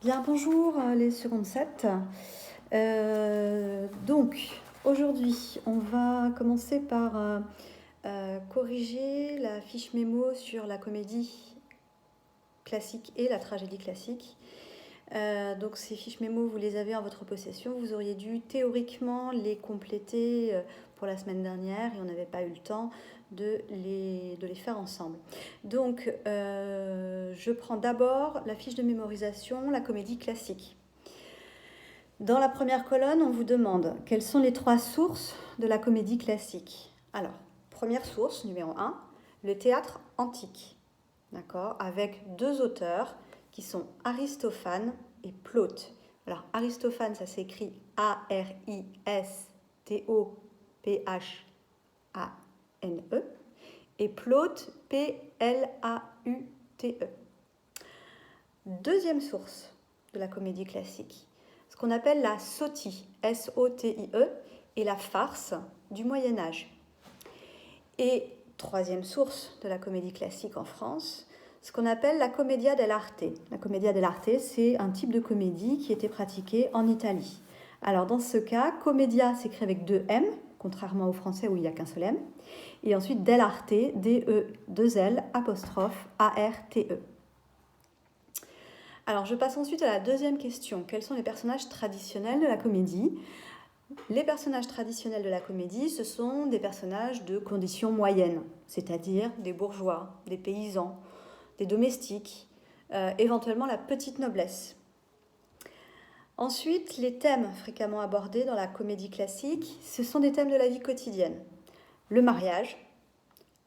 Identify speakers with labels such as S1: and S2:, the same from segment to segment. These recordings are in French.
S1: Bien, bonjour les secondes 7. Donc, aujourd'hui, on va commencer par corriger la fiche mémo sur la comédie classique et la tragédie classique. Donc, ces fiches mémo, vous les avez en votre possession. Vous auriez dû théoriquement les compléter pour la semaine dernière et on n'avait pas eu le temps de les faire ensemble. Donc, je prends d'abord la fiche de mémorisation, la comédie classique. Dans la première colonne, on vous demande quelles sont les 3 sources de la comédie classique. Alors, première source, numéro 1, le théâtre antique, d'accord, avec 2 auteurs qui sont Aristophane et Plaute. Alors, Aristophane, ça s'écrit A-R-I-S-T-O-P-H-A-N-E et Plaute, P-L-A-U-T-E. Deuxième source de la comédie classique, ce qu'on appelle la sotie, S-O-T-I-E, et la farce du Moyen-Âge. Et troisième source de la comédie classique en France, ce qu'on appelle la commedia dell'arte. La commedia dell'arte, c'est un type de comédie qui était pratiqué en Italie. Alors dans ce cas, commedia s'écrit avec 2 M, contrairement au français où il n'y a qu'un seul M, et ensuite dell'arte, D-E-2-L, apostrophe, A-R-T-E. Alors, je passe ensuite à la deuxième question. Quels sont les personnages traditionnels de la comédie ? Les personnages traditionnels de la comédie, ce sont des personnages de condition moyenne, c'est-à-dire des bourgeois, des paysans, des domestiques, éventuellement la petite noblesse. Ensuite, les thèmes fréquemment abordés dans la comédie classique, ce sont des thèmes de la vie quotidienne. Le mariage,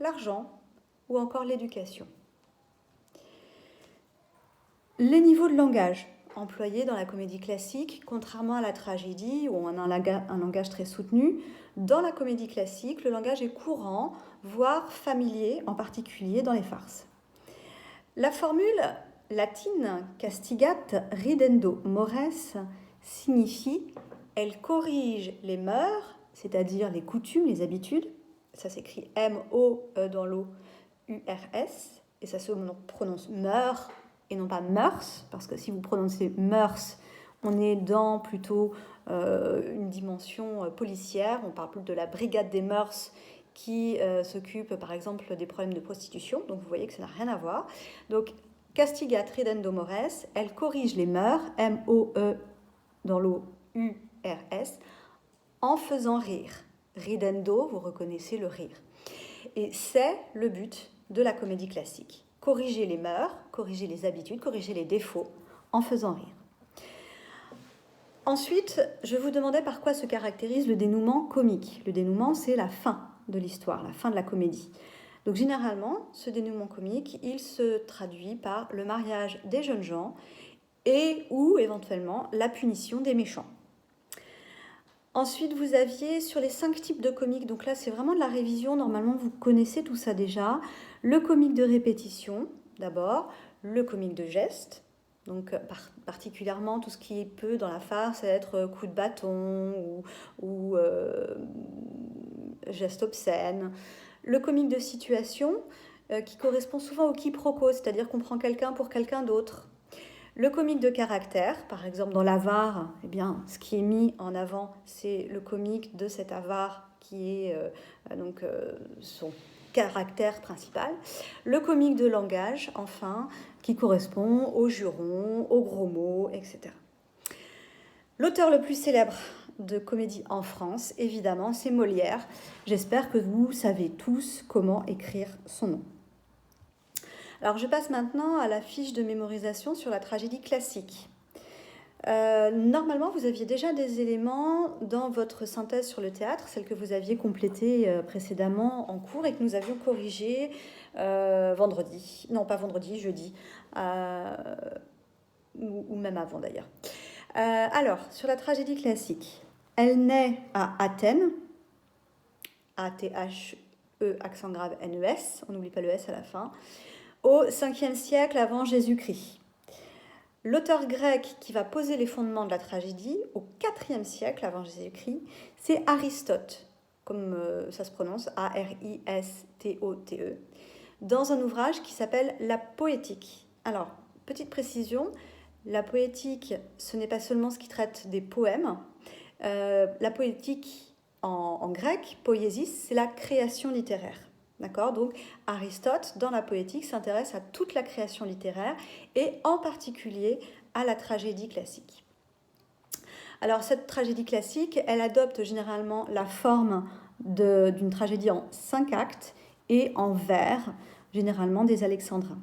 S1: l'argent ou encore l'éducation. Les niveaux de langage employés dans la comédie classique, contrairement à la tragédie où on a un langage très soutenu, dans la comédie classique, le langage est courant, voire familier, en particulier dans les farces. La formule latine castigat ridendo mores signifie « elle corrige les mœurs », c'est-à-dire les coutumes, les habitudes, ça s'écrit M-O-E dans l'eau U-R-S, et ça se prononce mœurs, et non pas mœurs, parce que si vous prononcez mœurs, on est dans plutôt une dimension policière, on parle plus de la brigade des mœurs qui s'occupe par exemple des problèmes de prostitution, donc vous voyez que ça n'a rien à voir. Donc castigat ridendo mores, elle corrige les mœurs, M-O-E dans l'eau U-R-S, en faisant rire. Ridendo, vous reconnaissez le rire. Et c'est le but de la comédie classique. Corriger les mœurs, corriger les habitudes, corriger les défauts en faisant rire. Ensuite, je vous demandais par quoi se caractérise le dénouement comique. Le dénouement, c'est la fin de l'histoire, la fin de la comédie. Donc généralement, ce dénouement comique, il se traduit par le mariage des jeunes gens et ou éventuellement la punition des méchants. Ensuite, vous aviez sur les 5 types de comiques, donc là c'est vraiment de la révision, normalement vous connaissez tout ça déjà. Le comique de répétition, d'abord, le comique de geste, donc particulièrement tout ce qui peut dans la farce être coup de bâton ou geste obscène. Le comique de situation, qui correspond souvent au quiproquo, c'est-à-dire qu'on prend quelqu'un pour quelqu'un d'autre. Le comique de caractère, par exemple dans l'avare, eh bien, ce qui est mis en avant, c'est le comique de cet avare qui est son caractère principal. Le comique de langage, enfin, qui correspond aux jurons, aux gros mots, etc. L'auteur le plus célèbre de comédie en France, évidemment, c'est Molière. J'espère que vous savez tous comment écrire son nom. Alors je passe maintenant à la fiche de mémorisation sur la tragédie classique. Normalement, vous aviez déjà des éléments dans votre synthèse sur le théâtre, celle que vous aviez complétée précédemment en cours et que nous avions corrigée jeudi, ou même avant d'ailleurs. Alors, sur la tragédie classique, elle naît à Athènes, A-T-H-E, accent grave N-E-S, on n'oublie pas le S à la fin, au 5e siècle avant Jésus-Christ. L'auteur grec qui va poser les fondements de la tragédie, au 4e siècle avant Jésus-Christ, c'est Aristote, comme ça se prononce, A-R-I-S-T-O-T-E, dans un ouvrage qui s'appelle La Poétique. Alors, petite précision, La poétique, ce n'est pas seulement ce qui traite des poèmes. La poétique en grec, poiesis, c'est la création littéraire. D'accord ? Donc Aristote, dans la poétique, s'intéresse à toute la création littéraire et en particulier à la tragédie classique. Alors cette tragédie classique, elle adopte généralement la forme d'une tragédie en 5 actes et en vers, généralement des alexandrins.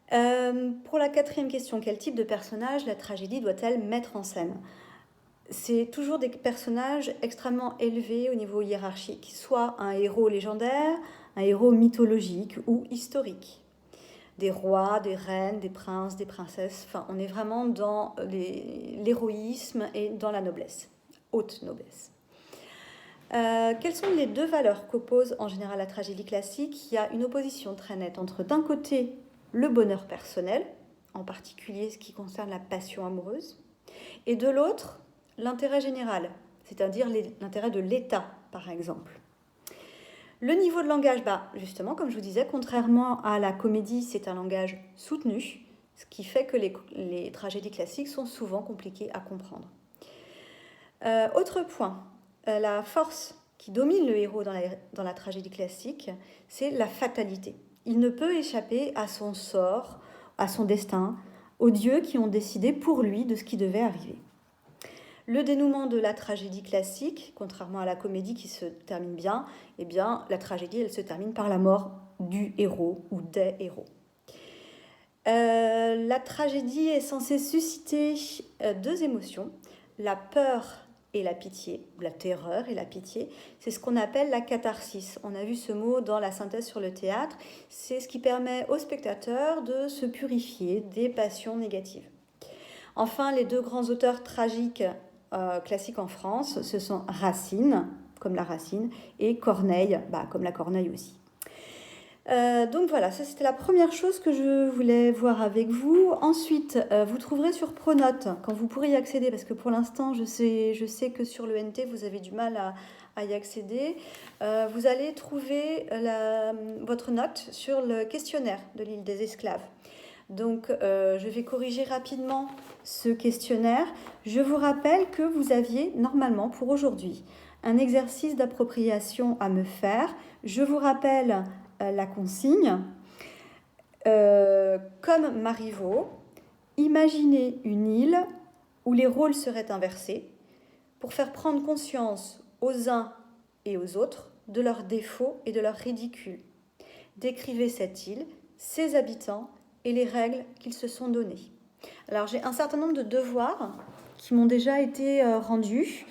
S1: Pour la 4e question, quel type de personnage la tragédie doit-elle mettre en scène ? C'est toujours des personnages extrêmement élevés au niveau hiérarchique, soit un héros légendaire, un héros mythologique ou historique. Des rois, des reines, des princes, des princesses, enfin on est vraiment dans l'héroïsme et dans la noblesse, haute noblesse. Quelles sont les 2 valeurs qu'oppose en général la tragédie classique ? Il y a une opposition très nette entre d'un côté le bonheur personnel, en particulier ce qui concerne la passion amoureuse, et de l'autre l'intérêt général, c'est-à-dire l'intérêt de l'État, par exemple. Le niveau de langage, justement, comme je vous disais, contrairement à la comédie, c'est un langage soutenu, ce qui fait que les tragédies classiques sont souvent compliquées à comprendre. Autre point, la force qui domine le héros dans la tragédie classique, c'est la fatalité. Il ne peut échapper à son sort, à son destin, aux dieux qui ont décidé pour lui de ce qui devait arriver. Le dénouement de la tragédie classique, contrairement à la comédie qui se termine bien, eh bien, la tragédie, elle se termine par la mort du héros ou des héros. La tragédie est censée susciter 2 émotions, la peur et la pitié, ou la terreur et la pitié. C'est ce qu'on appelle la catharsis. On a vu ce mot dans la synthèse sur le théâtre. C'est ce qui permet au spectateur de se purifier des passions négatives. Enfin, les 2 grands auteurs tragiques classiques en France, ce sont Racine, comme la racine, et Corneille, comme la corneille aussi. Donc voilà, ça c'était la première chose que je voulais voir avec vous. Ensuite, vous trouverez sur Pronote, quand vous pourrez y accéder, parce que pour l'instant, je sais que sur l'ENT, vous avez du mal à y accéder. Vous allez trouver votre note sur le questionnaire de l'île des esclaves. Donc, je vais corriger rapidement ce questionnaire. Je vous rappelle que vous aviez normalement pour aujourd'hui un exercice d'appropriation à me faire. Je vous rappelle la consigne. Comme Marivaux, imaginez une île où les rôles seraient inversés pour faire prendre conscience aux uns et aux autres de leurs défauts et de leurs ridicules. Décrivez cette île, ses habitants et les règles qu'ils se sont données. Alors j'ai un certain nombre de devoirs qui m'ont déjà été rendus,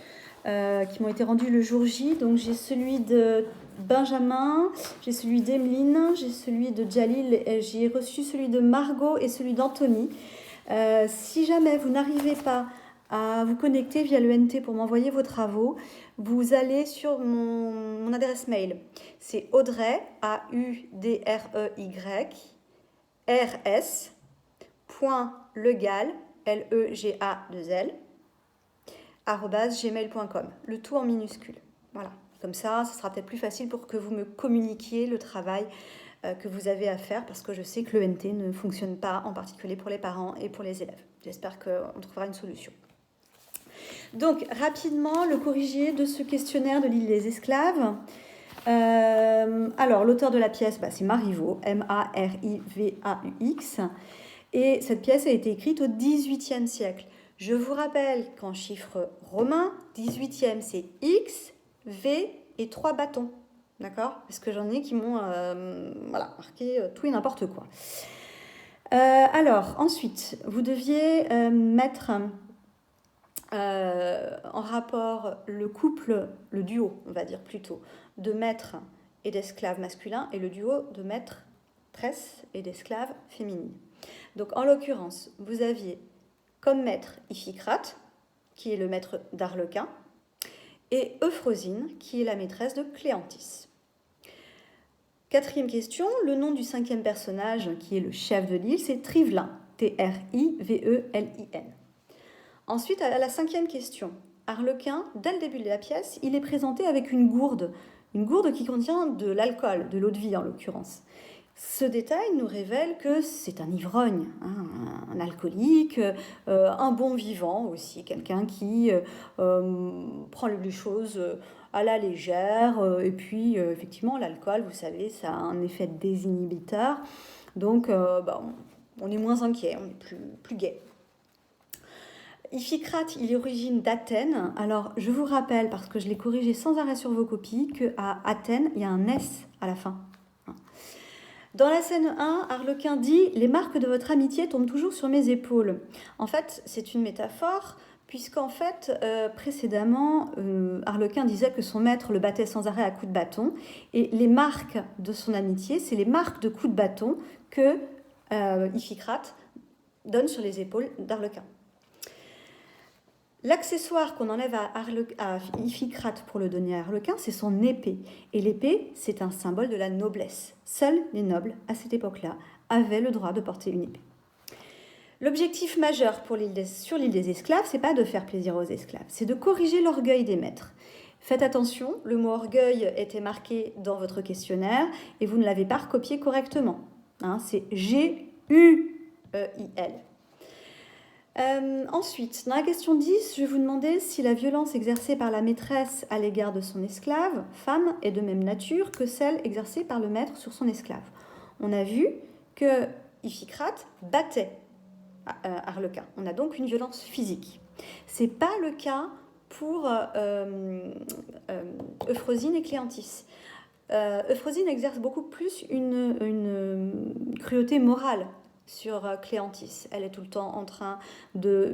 S1: qui m'ont été rendus le jour J. Donc j'ai celui de Benjamin, j'ai celui d'Emeline, j'ai celui de Jalil, et j'ai reçu celui de Margot et celui d'Anthony. Si jamais vous n'arrivez pas à vous connecter via l'ENT pour m'envoyer vos travaux, vous allez sur mon adresse mail. C'est Audrey, AUDREY, rs.legal, L-E-G-A-2-L, @gmail.com, le tout en minuscule. Voilà, comme ça, ce sera peut-être plus facile pour que vous me communiquiez le travail que vous avez à faire, parce que je sais que l'ENT ne fonctionne pas, en particulier pour les parents et pour les élèves. J'espère qu'on trouvera une solution. Donc, rapidement, le corrigé de ce questionnaire de l'île des esclaves. Alors, l'auteur de la pièce, c'est Marivaux, M-A-R-I-V-A-U-X. Et cette pièce a été écrite au XVIIIe siècle. Je vous rappelle qu'en chiffres romains, 18e, c'est X, V et 3 bâtons. D'accord ? Parce que j'en ai qui m'ont marqué tout et n'importe quoi. Alors, ensuite, vous deviez mettre en rapport le couple, le duo, on va dire plutôt, de maître et d'esclave masculin et le duo de maîtresse et d'esclave féminine. Donc, en l'occurrence, vous aviez comme maître Iphicrate, qui est le maître d'Arlequin, et Euphrosine, qui est la maîtresse de Cléantis. 4e question, le nom du 5e personnage, qui est le chef de l'île, c'est Trivelin, T-R-I-V-E-L-I-N. Ensuite, à la 5e question, Arlequin, dès le début de la pièce, il est présenté avec une gourde qui contient de l'alcool, de l'eau de vie en l'occurrence. Ce détail nous révèle que c'est un ivrogne, hein, un alcoolique, un bon vivant aussi, quelqu'un qui prend les choses à la légère. Et puis, effectivement, l'alcool, vous savez, ça a un effet désinhibiteur. Donc, on est moins inquiet, on est plus gai. Iphicrate, il est origine d'Athènes. Alors, je vous rappelle, parce que je l'ai corrigé sans arrêt sur vos copies, qu'à Athènes, il y a un S à la fin. Dans la scène 1, Arlequin dit « Les marques de votre amitié tombent toujours sur mes épaules ». En fait, c'est une métaphore, puisqu'en fait, précédemment, Arlequin disait que son maître le battait sans arrêt à coups de bâton, et les marques de son amitié, c'est les marques de coups de bâton que Iphicrate donne sur les épaules d'Arlequin. L'accessoire qu'on enlève à Iphicrate pour le donner à Arlequin, c'est son épée. Et l'épée, c'est un symbole de la noblesse. Seuls les nobles, à cette époque-là, avaient le droit de porter une épée. L'objectif majeur sur l'île des esclaves, c'est pas de faire plaisir aux esclaves, c'est de corriger l'orgueil des maîtres. Faites attention, le mot orgueil était marqué dans votre questionnaire et vous ne l'avez pas recopié correctement. Hein, c'est G-U-E-I-L. Ensuite, dans la question 10, je vais vous demander si la violence exercée par la maîtresse à l'égard de son esclave, femme, est de même nature que celle exercée par le maître sur son esclave. On a vu que Iphicrate battait Arlequin. On a donc une violence physique. Ce n'est pas le cas pour Euphrosine et Cléantys. Euphrosine exerce beaucoup plus une cruauté morale sur Cléantys. Elle est tout le temps en train de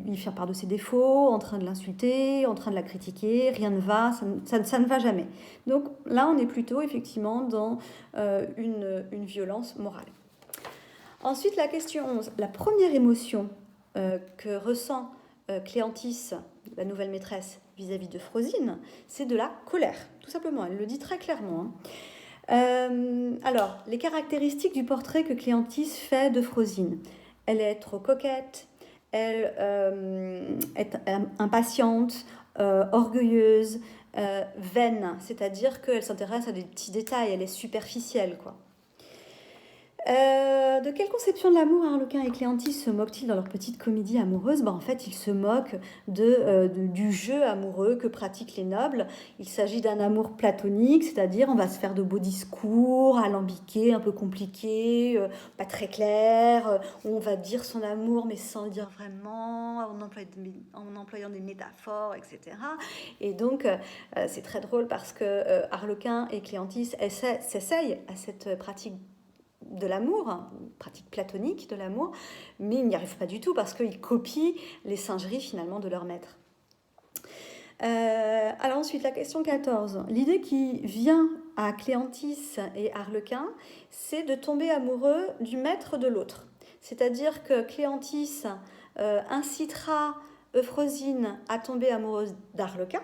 S1: lui faire part de ses défauts, en train de l'insulter, en train de la critiquer, rien ne va, ça ne va jamais. Donc là, on est plutôt effectivement dans une violence morale. Ensuite, la question 11. La première émotion que ressent Cléantys, la nouvelle maîtresse, vis-à-vis d'Euphrosine, c'est de la colère, tout simplement. Elle le dit très clairement, hein. Alors, les caractéristiques du portrait que Cléantys fait d'Euphrosine. Elle est trop coquette, elle est impatiente, orgueilleuse, vaine, c'est-à-dire qu'elle s'intéresse à des petits détails, elle est superficielle, quoi. De quelle conception de l'amour Arlequin et Cléantys se moquent-ils dans leur petite comédie amoureuse ? En fait, ils se moquent du jeu amoureux que pratiquent les nobles. Il s'agit d'un amour platonique, c'est-à-dire on va se faire de beaux discours, alambiqués, un peu compliqués, pas très clairs. On va dire son amour, mais sans le dire vraiment, en employant des métaphores, etc. Et donc, c'est très drôle parce que Arlequin et Cléantys s'essayent à cette pratique de l'amour, pratique platonique de l'amour, mais ils n'y arrivent pas du tout parce qu'ils copient les singeries finalement de leur maître. Alors ensuite, la question 14. L'idée qui vient à Cléantys et Arlequin, c'est de tomber amoureux du maître de l'autre. C'est-à-dire que Cléantys incitera Euphrosine à tomber amoureuse d'Arlequin,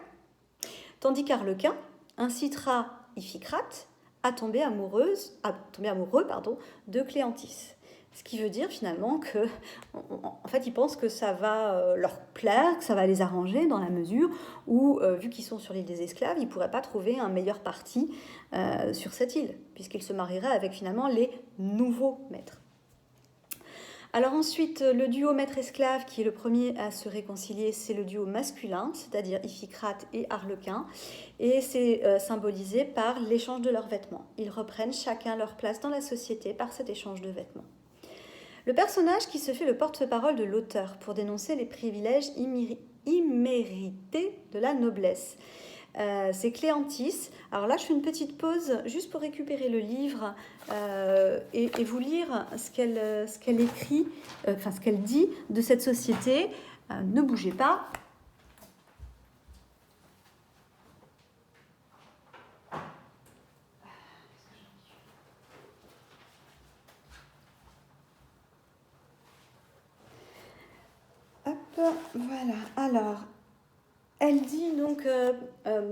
S1: tandis qu'Arlequin incitera Iphicrate à tomber amoureux de Cléantys. Ce qui veut dire finalement que, en fait, ils pensent que ça va leur plaire, que ça va les arranger dans la mesure où, vu qu'ils sont sur l'île des esclaves, ils ne pourraient pas trouver un meilleur parti sur cette île, puisqu'ils se marieraient avec finalement les nouveaux maîtres. Alors ensuite, le duo maître-esclave, qui est le premier à se réconcilier, c'est le duo masculin, c'est-à-dire Iphicrate et Arlequin, et c'est symbolisé par l'échange de leurs vêtements. Ils reprennent chacun leur place dans la société par cet échange de vêtements. Le personnage qui se fait le porte-parole de l'auteur pour dénoncer les privilèges immérités de la noblesse. C'est Cléantys. Alors là, je fais une petite pause juste pour récupérer le livre et vous lire ce qu'elle écrit, ce qu'elle dit de cette société. Ne bougez pas. Hop, voilà. Alors, elle dit donc,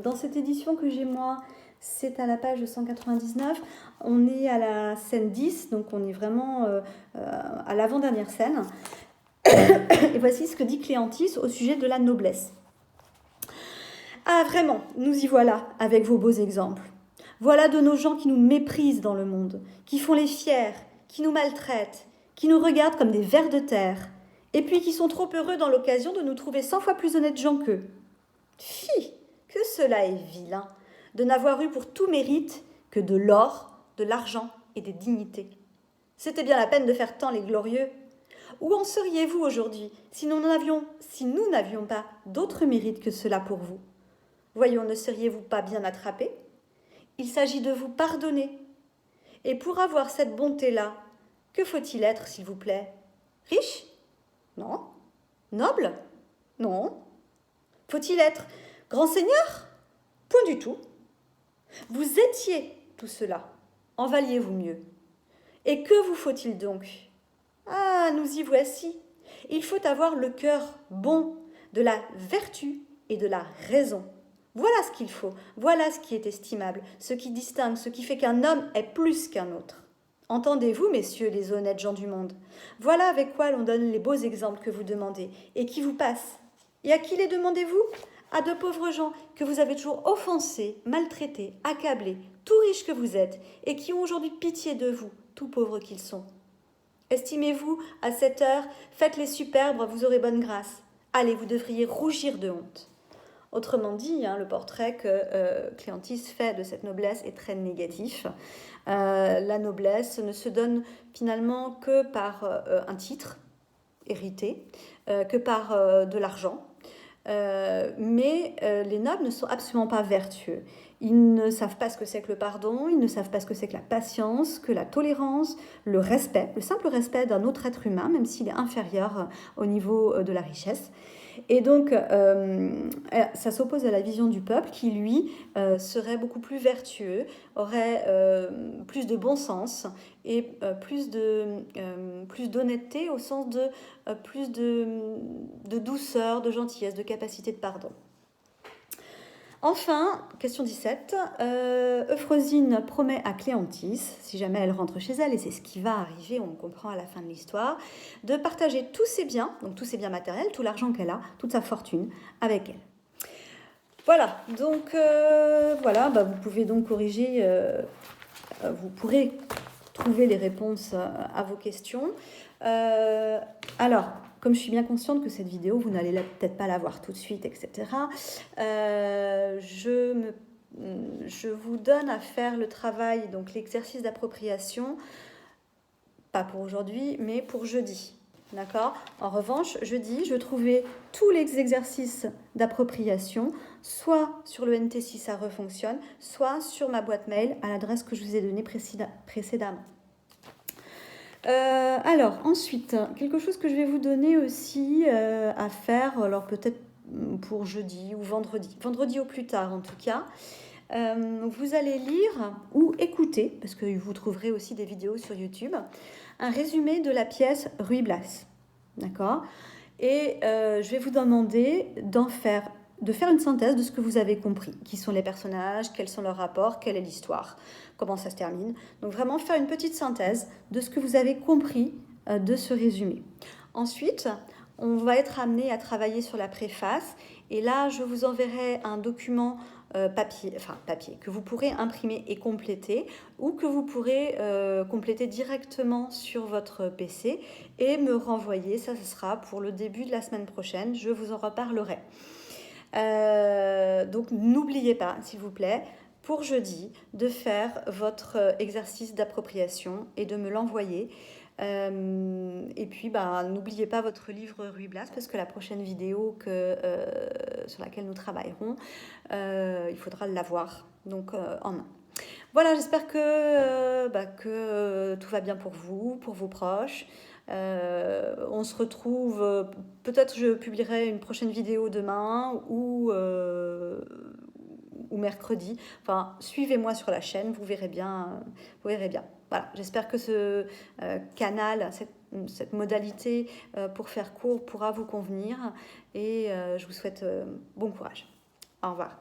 S1: dans cette édition que j'ai moi, c'est à la page 199, on est à la scène 10, donc on est vraiment à l'avant-dernière scène. Et voici ce que dit Cléantys au sujet de la noblesse. Ah vraiment, nous y voilà avec vos beaux exemples. Voilà de nos gens qui nous méprisent dans le monde, qui font les fiers, qui nous maltraitent, qui nous regardent comme des vers de terre, et puis qui sont trop heureux dans l'occasion de nous trouver 100 fois plus honnêtes gens qu'eux. Fi, que cela est vilain, de n'avoir eu pour tout mérite que de l'or, de l'argent et des dignités. C'était bien la peine de faire tant les glorieux. Où en seriez-vous aujourd'hui si nous n'avions pas d'autre mérite que cela pour vous? Voyons, ne seriez-vous pas bien attrapés? Il s'agit de vous pardonner. Et pour avoir cette bonté-là, que faut-il être, s'il vous plaît? Riche? Non. Noble? Non. Faut-il être grand seigneur? Point du tout. Vous étiez tout cela. En valiez-vous mieux? Et que vous faut-il donc? Ah, nous y voici. Il faut avoir le cœur bon, de la vertu et de la raison. Voilà ce qu'il faut, voilà ce qui est estimable, ce qui distingue, ce qui fait qu'un homme est plus qu'un autre. Entendez-vous, messieurs les honnêtes gens du monde? Voilà avec quoi l'on donne les beaux exemples que vous demandez et qui vous passent. Et à qui les demandez-vous? À de pauvres gens que vous avez toujours offensés, maltraités, accablés, tout riches que vous êtes, et qui ont aujourd'hui pitié de vous, tout pauvres qu'ils sont. Estimez-vous à cette heure, faites-les superbes, vous aurez bonne grâce. Allez, vous devriez rougir de honte. Autrement dit, le portrait que Cléanthes fait de cette noblesse est très négatif. La noblesse ne se donne finalement que par un titre hérité, que par de l'argent. Mais les nobles ne sont absolument pas vertueux. Ils ne savent pas ce que c'est que le pardon, ils ne savent pas ce que c'est que la patience, que la tolérance, le respect, le simple respect d'un autre être humain, même s'il est inférieur au niveau de la richesse. Et donc, ça s'oppose à la vision du peuple qui, lui, serait beaucoup plus vertueux, aurait plus de bon sens et plus d'honnêteté au sens de plus de douceur, de gentillesse, de capacité de pardon. Enfin, question 17, Euphrosine promet à Cléanthes, si jamais elle rentre chez elle, et c'est ce qui va arriver, on comprend à la fin de l'histoire, de partager tous ses biens, donc tous ses biens matériels, tout l'argent qu'elle a, toute sa fortune, avec elle. Voilà, donc vous pouvez donc corriger, vous pourrez trouver les réponses à vos questions. Alors, comme je suis bien consciente que cette vidéo, vous n'allez peut-être pas la voir tout de suite, etc., je vous donne à faire le travail, donc l'exercice d'appropriation, pas pour aujourd'hui, mais pour jeudi. D'accord? En revanche, jeudi, je trouvais tous les exercices d'appropriation, soit sur le NT si ça refonctionne, soit sur ma boîte mail à l'adresse que je vous ai donnée précédemment. Alors, ensuite, quelque chose que je vais vous donner aussi à faire, alors peut-être pour jeudi ou vendredi au plus tard en tout cas. Vous allez lire ou écouter, parce que vous trouverez aussi des vidéos sur YouTube, un résumé de la pièce Ruy Blas. D'accord? Et je vais vous demander de faire une synthèse de ce que vous avez compris. Qui sont les personnages, quels sont leurs rapports, quelle est l'histoire, comment ça se termine. Donc vraiment faire une petite synthèse de ce que vous avez compris de ce résumé. Ensuite, on va être amené à travailler sur la préface. Et là, je vous enverrai un document papier, que vous pourrez imprimer et compléter, ou que vous pourrez compléter directement sur votre PC et me renvoyer. Ça, ce sera pour le début de la semaine prochaine. Je vous en reparlerai. Donc n'oubliez pas, s'il vous plaît, pour jeudi, de faire votre exercice d'appropriation et de me l'envoyer. Et puis, n'oubliez pas votre livre Ruy Blas, parce que la prochaine vidéo sur laquelle nous travaillerons, il faudra l'avoir donc en main. Voilà, j'espère que tout va bien pour vous, pour vos proches. On se retrouve, peut-être je publierai une prochaine vidéo demain ou mercredi. Enfin, suivez-moi sur la chaîne, vous verrez bien. Voilà, j'espère que ce canal, cette modalité pour faire court pourra vous convenir et je vous souhaite bon courage. Au revoir.